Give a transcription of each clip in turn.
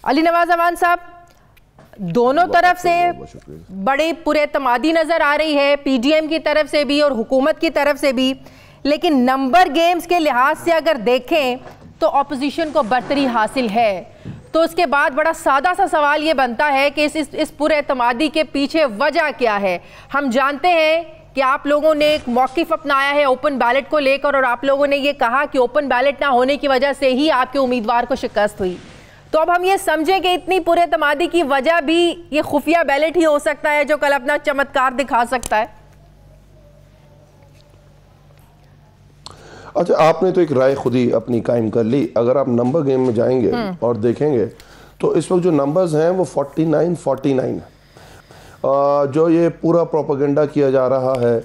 अली नवाज अमान साहब, दोनों तरफ से बड़ी पुरएतमादी नजर आ रही है, पीडीएम की तरफ से भी और हुकूमत की तरफ से भी, लेकिन नंबर गेम्स के लिहाज से अगर देखें तो ऑपोजिशन को बरतरी हासिल है। तो उसके बाद बड़ा सादा सा सवाल ये बनता है कि इस पुरएतमादी के पीछे वजह क्या है। हम जानते हैं कि आप लोगों ने एक मौक़िफ़ अपनाया है ओपन बैलेट को लेकर, और आप लोगों ने ये कहा कि ओपन बैलेट ना होने की वजह से ही आपके उम्मीदवार को शिकस्त हुई। तो अब हम ये समझें कि इतनी पुरएतमादी की वजह भी ये खुफिया बैलेट ही हो सकता है जो कल अपना चमत्कार दिखा सकता है। अच्छा, आपने तो एक राय खुद ही अपनी कायम कर ली। अगर आप नंबर गेम में जाएंगे और देखेंगे तो इस वक्त जो नंबर्स हैं वो 49-49 है। जो ये पूरा प्रोपेगेंडा किया जा रहा है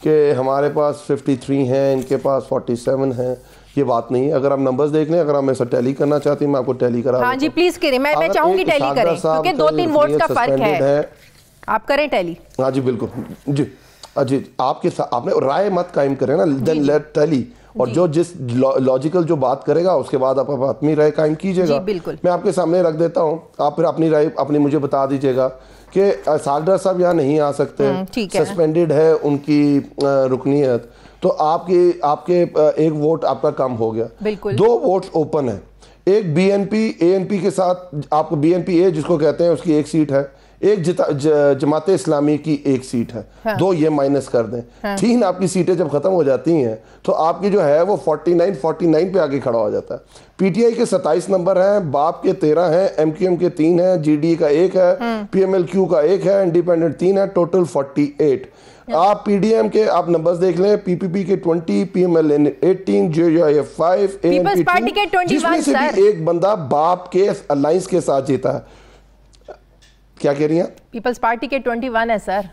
कि हमारे पास 53 हैं, इनके पास 47 हैं, ये बात नहीं। अगर आप नंबर्स देख लें, अगर आप ऐसा टैली करना चाहती हैं मैं आपको टैली करा। हाँ जी प्लीज करें, मैं चाहूंगी टैली करें क्योंकि 2-3 वोट्स का फर्क है। आप करें टैली। हाँ जी बिल्कुल जी। जी आपने राय मत कायम करें ना, देन लेट टैली, और जो जिस लॉजिकल जो बात करेगा उसके बाद आप अपनी राय कायम कीजिएगा। मैं आपके सामने रख देता हूँ, आप फिर अपनी राय अपनी मुझे बता दीजिएगा कि सागडर साहब यहाँ नहीं आ सकते, सस्पेंडेड है उनकी रुकनीयत, तो आपके एक वोट आपका कम हो गया। 2 वोट्स ओपन है, एक बीएनपी एएनपी के साथ, आपको बीएनपी ए जिसको कहते हैं उसकी एक सीट है, एक जमाते इस्लामी की एक सीट है। हाँ। 2 ये माइनस कर दें। हाँ। 3 आपकी सीटें जब खत्म हो जाती हैं तो आपकी जो है वो 49-49 पे आगे खड़ा हो जाता है। पीटीआई के 27 नंबर हैं, बाप के 13 हैं, एमक्यूएम के 3 हैं, जीडी का 1 है, पीएमएलक्यू का 1 है, इंडिपेंडेंट 3 है, टोटल 48। आप पीडीएम के आप नंबर्स देख लें, पीपीपी के 20, पीएमएल 18, जेजेआईएफ 5, पीपल्स पार्टी के 21, जिसमें से भी एक बंदा बाप के अलायंस के साथ जीता है। क्या कह रही हैं? पीपल्स पार्टी के 21 है सर।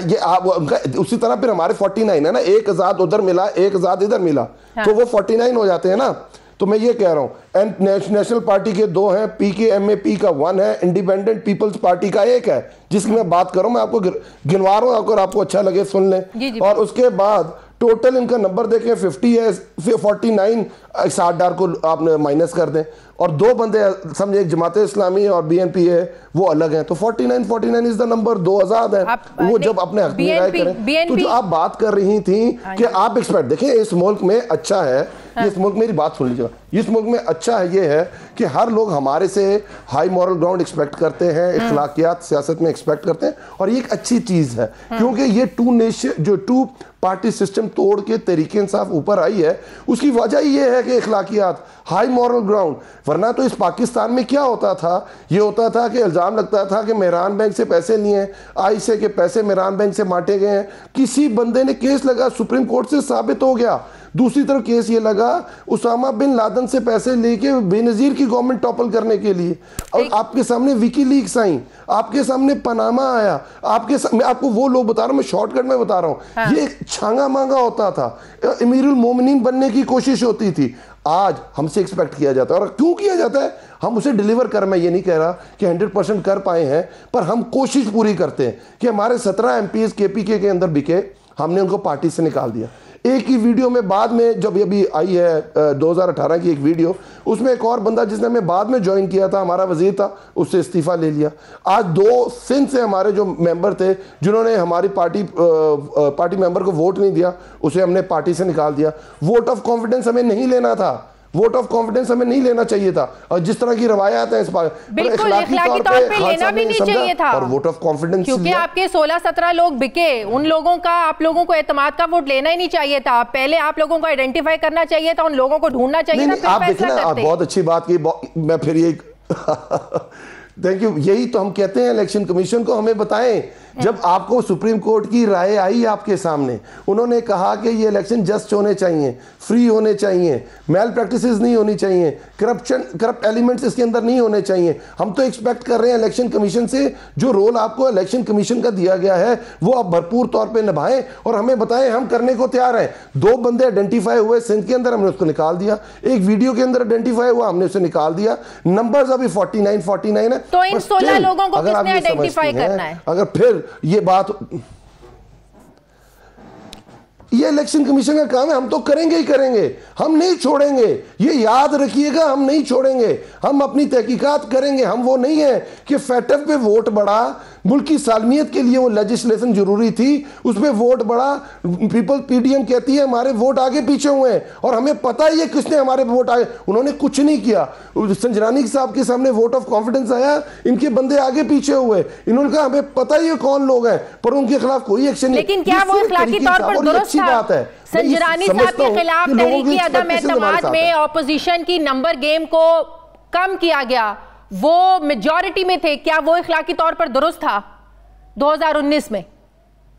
ये आप उनका उसी तरह फिर हमारे 49 है ना, एक आजाद उधर मिला, एक आजाद इधर मिला। हाँ। तो वो 49 हो जाते हैं ना। तो मैं ये कह रहा हूँ, नेशनल पार्टी के 2 हैं, पीकेएमएपी का 1 है, इंडिपेंडेंट पीपल्स पार्टी का 1 है, जिसकी मैं बात करूँ, मैं आपको गिनवा रहा हूँ, अगर आपको अच्छा लगे सुन लें। और उसके बाद टोटल इनका नंबर देखें 50 है, 49 सागडर को आपने माइनस कर दें, और 2 बंदे समझे, एक जमाते इस्लामी और बीएनपी है, वो अलग हैं, तो 49 इज द नंबर। 2 आजाद है, वो जब अपने हक में राय करें। तो जो आप बात कर रही थी कि आप एक्सपर्ट देखें, इस मुल्क में अच्छा है, इस मुल्क मेरी बात सुन लीजिएगा, इस मुल्क में अच्छा है ये है कि हर लोग हमारे से हाई मॉरल ग्राउंड एक्सपेक्ट करते हैं, इखलाकियात सियासत में एक्सपेक्ट करते हैं, और ये एक अच्छी चीज है क्योंकि ये 2 पार्टी सिस्टम तोड़ के तरीके इंसाफ ऊपर आई है। उसकी वजह ये है कि इखलाकियात, हाई मॉरल ग्राउंड। वरना तो इस पाकिस्तान में क्या होता था, ये होता था कि इल्ज़ाम लगता था कि मेहरान बैंक से पैसे लिए हैं, आईसे के पैसे मेहरान बैंक से बांटे गए हैं, किसी बंदे ने केस लगा, सुप्रीम कोर्ट से साबित हो गया। दूसरी तरफ केस ये लगा उसामा बिन लादेन से पैसे लेके बेनजीर की गवर्नमेंट टॉपल करने के लिए, और आपके सामने विकीलीक्स आई, आपके सामने पनामा आया, मैं आपको वो लोग बता रहा हूँ, मैं शॉर्टकट में बता रहा हूँ। हाँ। ये छांगा मांगा होता था, अमीरुल मोमिनीन बनने की कोशिश होती थी। आज हमसे एक्सपेक्ट किया जाता है, और क्यों किया जाता है, हम उसे डिलीवर कर, मैं ये नहीं कह रहा कि 100% कर पाए हैं, पर हम कोशिश पूरी करते हैं कि हमारे 17 एमपीज केपीके के अंदर बिके, हमने उनको पार्टी से निकाल दिया। एक ही वीडियो में बाद में जब ये अभी आई है 2018 की एक वीडियो, उसमें एक और बंदा जिसने हमें बाद में ज्वाइन किया था, हमारा वजीर था, उससे इस्तीफा ले लिया। आज 2 सिंध से हमारे जो मेंबर थे जिन्होंने हमारी पार्टी मेंबर को वोट नहीं दिया, उसे हमने पार्टी से निकाल दिया। वोट ऑफ कॉन्फिडेंस हमें नहीं लेना था, वोट ऑफ कॉन्फिडेंस हमें नहीं लेना चाहिए था, और जिस तरह की रवायात है इस बार इखलाकी तौर पे लेना भी नहीं चाहिए था, और वोट ऑफ कॉन्फिडेंस क्योंकि आपके 16-17 लोग बिके, उन लोगों का आप लोगों को एतमाद का वोट लेना ही नहीं चाहिए था। पहले आप लोगों को आइडेंटिफाई करना चाहिए था, उन लोगों को ढूंढना चाहिए था, फिर आप देखना, आप बहुत अच्छी बात की, मैं फिर ये थैंक यू। यही तो हम कहते हैं इलेक्शन कमीशन को हमें बताएं, जब आपको सुप्रीम कोर्ट की राय आई आपके सामने, उन्होंने कहा कि ये इलेक्शन जस्ट होने चाहिए, फ्री होने चाहिए, मेल प्रैक्टिसेस नहीं होनी चाहिए, करप्ट एलिमेंट्स इसके अंदर नहीं होने चाहिए। हम तो एक्सपेक्ट कर रहे हैं इलेक्शन कमीशन से, जो रोल आपको इलेक्शन कमीशन का दिया गया है वो आप भरपूर तौर पे निभाएं और हमें बताएं, हम करने को तैयार हैं। 2 बंदे आइडेंटिफाई हुए सिंध के अंदर, हमने उसको निकाल दिया। एक वीडियो के अंदर आइडेंटिफाई हुआ, हमने उसे निकाल दिया। नंबर्स अभी 49 है। तो इन 16 लोगों को किसने आइडेंटिफाई करना है? अगर फिर ये बात ये इलेक्शन कमीशन का काम है, हम तो करेंगे ही करेंगे, हम नहीं छोड़ेंगे, ये याद रखिएगा, हम नहीं छोड़ेंगे, हम अपनी तहकीकात करेंगे। हम वो नहीं है कि फैटफ पे वोट बढ़ा, मुल्क की सालमियत के लिए वो लेजिस्लेशन जरूरी थी, उसमें वोट बढ़ा, पीपल पीडीएम कहती है हमारे वोट आगे पीछे हुए हैं और हमें पता ही है किसने हमारे वोट आगे, उन्होंने कुछ नहीं किया। संजरानी साहब के सामने वोट ऑफ कॉन्फिडेंस आया, इनके बंदे आगे पीछे हुए, इन्होंने कहा हमें पता ही है कौन लोग हैं, पर उनके खिलाफ कोई एक्शन नहीं। लेकिन क्या वो इखलाकी तौर पर दुरुस्त बात है? संजरानी साहब के खिलाफ तहरीकी अदम एतमाद में ऑपोजिशन की नंबर गेम को कम किया गया, वो मेजॉरिटी में थे, क्या वो इखलाकी तौर पर दुरुस्त था? 2019 में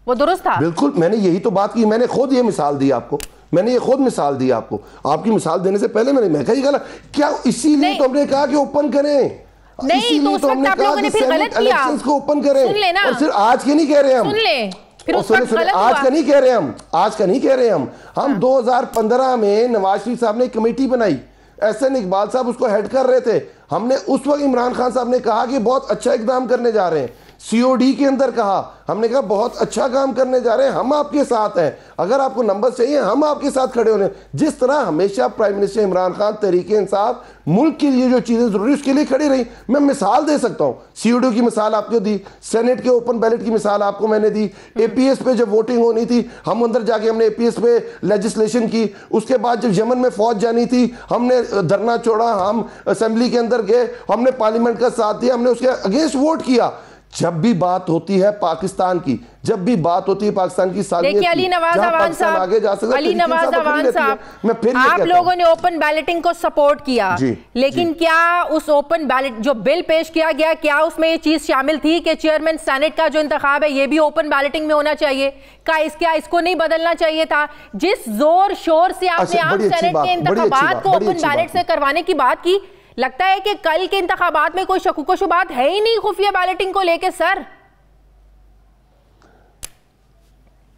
वो दुरुस्त था? बिल्कुल, मैंने यही तो बात की, मैंने खुद ये मिसाल दी आपको, मैंने ये खुद मिसाल दी आपको, आपकी मिसाल देने से पहले मैं कही गलत क्या, इसीलिए तो हमने कहा कि ओपन करें, नहीं तो उस वक्त आप लोगों ने फिर गलत किया, इलेक्शंस को ओपन करें। सुन लेना, और सिर्फ आज के नहीं कह रहे हम, सुन ले, फिर उस वक्त गलत आज का नहीं कह रहे हम, आज का नहीं कह रहे हम 2015 में नवाज शरीफ साहब ने कमेटी बनाई, एहसन इकबाल साहब उसको हेड कर रहे थे, हमने उस वक्त इमरान खान साहब ने कहा कि बहुत अच्छा इकदाम करने जा रहे हैं, सीओडी के अंदर कहा, हमने कहा बहुत अच्छा काम करने जा रहे हैं, हम आपके साथ हैं, अगर आपको नंबर चाहिए हम आपके साथ खड़े होने। जिस तरह हमेशा प्राइम मिनिस्टर इमरान खान तहरीके इंसाफ मुल्क के लिए जो चीजें जरूरी उसके लिए खड़ी रही। मैं मिसाल दे सकता हूं, सीओडी की मिसाल आपको दी, सेनेट के ओपन बैलेट की मिसाल आपको मैंने दी, एपीएस पे जब वोटिंग होनी थी हम अंदर जाके हमने एपीएस पे लेजिस्लेशन की, उसके बाद जब यमन में फौज जानी थी हमने धरना छोड़ा, हम असेंबली के अंदर गए, हमने पार्लियामेंट का साथ दिया, हमने उसके अगेंस्ट वोट किया। जब भी बात होती है पाकिस्तान की, जब भी बात होती है पाकिस्तान की सालमियत की, अली नवाज अवान साहब, आगे जा सकता है, अली नवाज अवान साहब, मैं फिर आप लोगों ने ओपन बैलेटिंग को सपोर्ट किया, लेकिन क्या उस ओपन बैलेट जो बिल पेश किया गया, क्या उसमें ये चीज शामिल थी कि चेयरमैन सेनेट का जो इंतखाब है ये भी ओपन बैलेटिंग में होना चाहिए? क्या इसको नहीं बदलना चाहिए था? जिस जोर शोर से आपने आम सेनेट के इंतखाबात को ओपन बैलेट से करवाने की बात की, लगता है कि कल के इंतखाबात में कोई शकूक शुबात है ही नहीं खुफिया बैलेटिंग को लेके सर।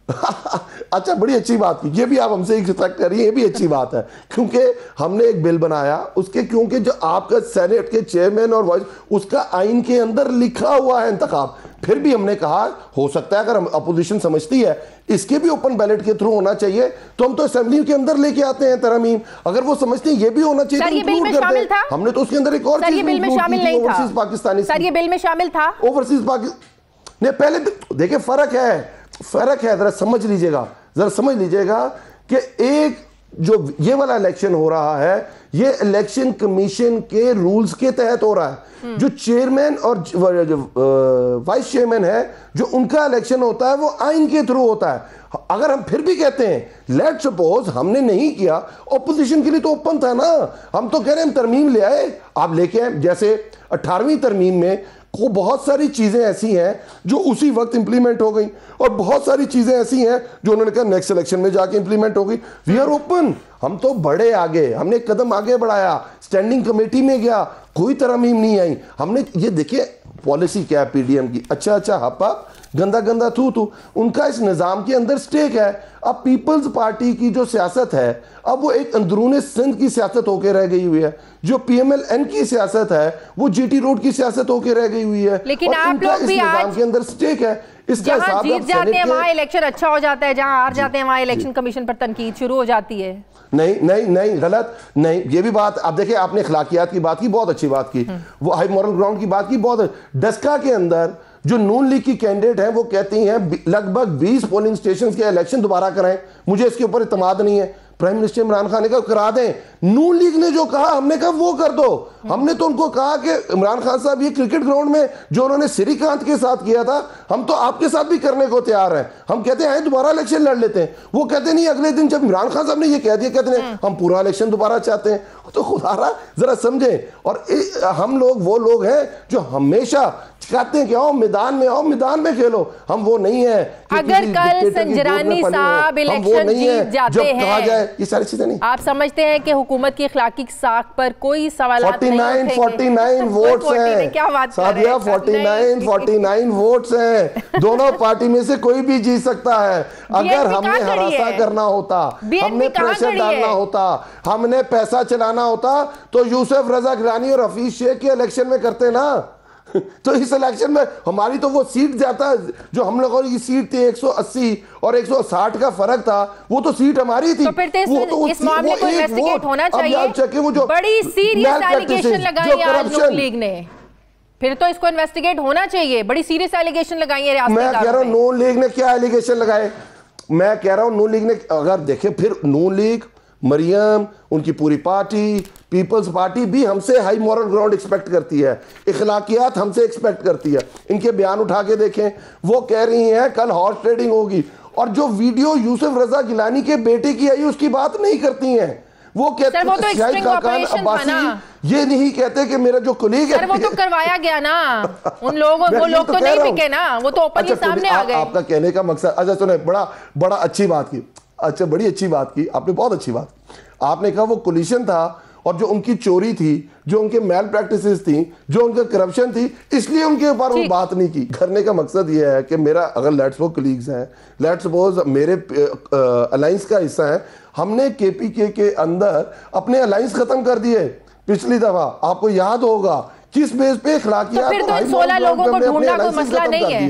अच्छा, बड़ी अच्छी बात की, ये भी आप हमसे एक्सपेक्ट करिए, ये भी अच्छी बात है, क्योंकि हमने एक बिल बनाया उसके, क्योंकि जो आपका सेनेट के चेयरमैन और वाइस उसका आइन के अंदर लिखा हुआ है इंतखाब, फिर भी हमने कहा हो सकता है अगर हम अपोजिशन समझती है इसके भी ओपन बैलेट के थ्रू होना चाहिए तो हम तो असेंबली के अंदर लेके आते हैं तरमीम, अगर वो समझते हैं ये भी होना चाहिए तो इंक्लूड करते हैं। हमने तो उसके अंदर एक और चीज बिल में शामिल नहीं था, ओवरसीज पाकिस्तानी, सर ये बिल में शामिल था ओवरसीज पाकिस्तान। पहले देखिए फर्क है, जरा समझ लीजिएगा कि एक जो ये वाला इलेक्शन हो रहा है ये इलेक्शन कमीशन के रूल्स के तहत हो रहा है। जो चेयरमैन और जो वाइस चेयरमैन है जो उनका इलेक्शन होता है वो आइन के थ्रू होता है। अगर हम फिर भी कहते हैं लेट सपोज हमने नहीं किया, ऑपोजिशन के लिए तो ओपन था ना, हम तो कह रहे हैं हम तरमीम ले आए, आप लेके आए, जैसे 18वीं तरमीम में वो बहुत सारी चीजें ऐसी हैं जो उसी वक्त इंप्लीमेंट हो गई और बहुत सारी चीजें ऐसी हैं जो उन्होंने कहा नेक्स्ट इलेक्शन में जाके इंप्लीमेंट हो गई। वी आर ओपन, हम तो बड़े आगे, हमने एक कदम आगे बढ़ाया, स्टैंडिंग कमेटी में गया, कोई तरमीम नहीं आई। हमने ये देखिए पॉलिसी क्या है पीडीएम की, अच्छा हप्पा गंदा थू, उनका इस निज़ाम के अंदर स्टेक है। अब पीपल्स पार्टी की जो सियासत है अब वो एक अंदरूनी सिंध की सियासत होकर रह गई हुई है, जो पीएमएलएन की सियासत है वो जीटी रोड की सियासत होकर रह गई हुई है। लेकिन आप लोग भी निज़ाम के अंदर स्टेक है, इसका जहां जीत जाते हैं वहां इलेक्शन अच्छा हो जाता है, जहां हार जाते हैं वहां इलेक्शन कमीशन पर तनकीद शुरू हो जाती है। नहीं गलत नहीं, ये भी बात आप देखिए, आपने अखलाकियात की बात की, बहुत अच्छी बात की, वो हाई मॉरल ग्राउंड की बात की, बहुत। डस्का के अंदर जो नून लीग की कैंडिडेट हैं वो कहती हैं लगभग 20 पोलिंग स्टेशन के इलेक्शन दोबारा कराएं, मुझे इसके ऊपर इत्मीनान नहीं है। प्राइम मिनिस्टर इमरान खान ने कहा करा दें, नून लीग ने जो कहा हमने कहा वो कर दो। हमने तो उनको कहा कि इमरान खान साहब ये क्रिकेट ग्राउंड में जो उन्होंने श्रीकांत के साथ किया था हम तो आपके साथ भी करने को तैयार हैं, हम कहते हैं दोबारा इलेक्शन लड़ लेते हैं। वो कहते नहीं, अगले दिन जब इमरान खान साहब ने ये कह दिया कहते हैं हम पूरा इलेक्शन दोबारा चाहते हैं। तो खुदारा जरा समझें, और हम लोग वो लोग हैं जो हमेशा कहते हैं कि आओ मैदान में खेलो, हम वो नहीं है। अगर कल संजरानी साहब इलेक्शन जीत जाते हैं, ये सारी चीजें नहीं, आप समझते हैं कि हुकूमत की अखलाकी साख पर कोई सवाल 49 वोट्स हैं, क्या बात सादिया 49 वोट्स हैं, दोनों पार्टी में से कोई भी जीत सकता है। अगर हमने हरासा करना होता, हमने प्रेशर डालना होता, हमने पैसा चलाना होता तो यूसुफ रजा गिलानी और हफीज शेख के इलेक्शन में करते ना। तो इस इलेक्शन में हमारी तो वो सीट जाता है, जो हम लोगों की सीट थी 180 और 160 का फर्क था, वो तो सीट हमारी थी। तो फिर इस मामले को इन्वेस्टिगेट होना चाहिए। वो जो बड़ी सीरियस एलिगेशन लगाई है आज नून लीग ने, फिर तो इसको इन्वेस्टिगेट होना चाहिए। बड़ी सीरियस एलिगेशन लगाई है रियासती मैं कह रहा हूँ नून लीग ने क्या एलिगेशन लगाए, मैं कह रहा हूँ नून लीग ने, अगर देखे फिर नून लीग, मरियम, उनकी पूरी पार्टी, पीपल्स पार्टी भी हमसे हाई मॉरल ग्राउंड एक्सपेक्ट करती है, इखलाकियात हमसे एक्सपेक्ट करती है। इनके बयान उठा के देखें, वो कह रही हैं कल हॉर्स ट्रेडिंग होगी, और जो वीडियो यूसुफ रजा गिलानी के बेटे की आई उसकी बात नहीं करती हैं। वो कहते हैं तो शाहिद खाकान अब्बासी ये नहीं कहते कि मेरा जो कोलीग है, वो तो करवाया गया ना, उन लोगों वो लोग तो नहीं बिके ना, वो तो ओपनली सामने आ गए। आपका कहने का मकसद, अच्छा सुने, बड़ा अच्छी बात की, अच्छा बड़ी अच्छी बात की आपने, बहुत अच्छी बात। आपने कहा वो कोलिशन था, और जो उनकी चोरी थी, जो उनके मैल प्रैक्टिसेस थी, जो उनका करप्शन थी, इसलिए उनके ऊपर वो बात नहीं की। करने का मकसद ये है कि मेरा, अगर लेट्स सपोज कलीग्स हैं, लेट्स सपोज मेरे अलायंस का हिस्सा है, हमने केपीके के अंदर अपने अलायंस खत्म कर दिए पिछली दफा, आपको याद होगा, किस बेस पे इखलाकियात, तो फिर तो इन 16 लोगों को ढूंढना कोई मसला नहीं है।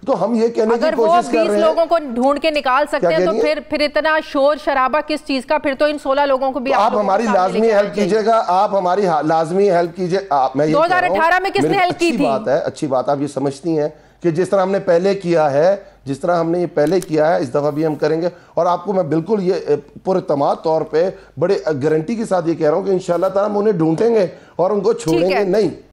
तो हम ये कहने की कोशिश कर रहे हैं, अगर वो 20 लोगों को ढूंढ के निकाल सकते हैं, तो फिर इतना शोर शराबा किस चीज का? फिर तो इन 16 लोगों को भी आप हमारी लाजमी हेल्प कीजिएगा, आप हमारी लाजमी हेल्प कीजिए। मैं ये 2018 में किसने हेल्प की थी? बात है, अच्छी बात, आप ये समझती हैं कि जिस तरह हमने पहले किया है, जिस तरह हमने ये पहले किया है, इस दफा भी हम करेंगे। और आपको मैं बिल्कुल ये पूरे तमाम तौर पे बड़े गारंटी के साथ ये कह रहा हूँ कि इंशाल्लाह ताला हम उन्हें ढूंढेंगे और उनको छोड़ेंगे नहीं।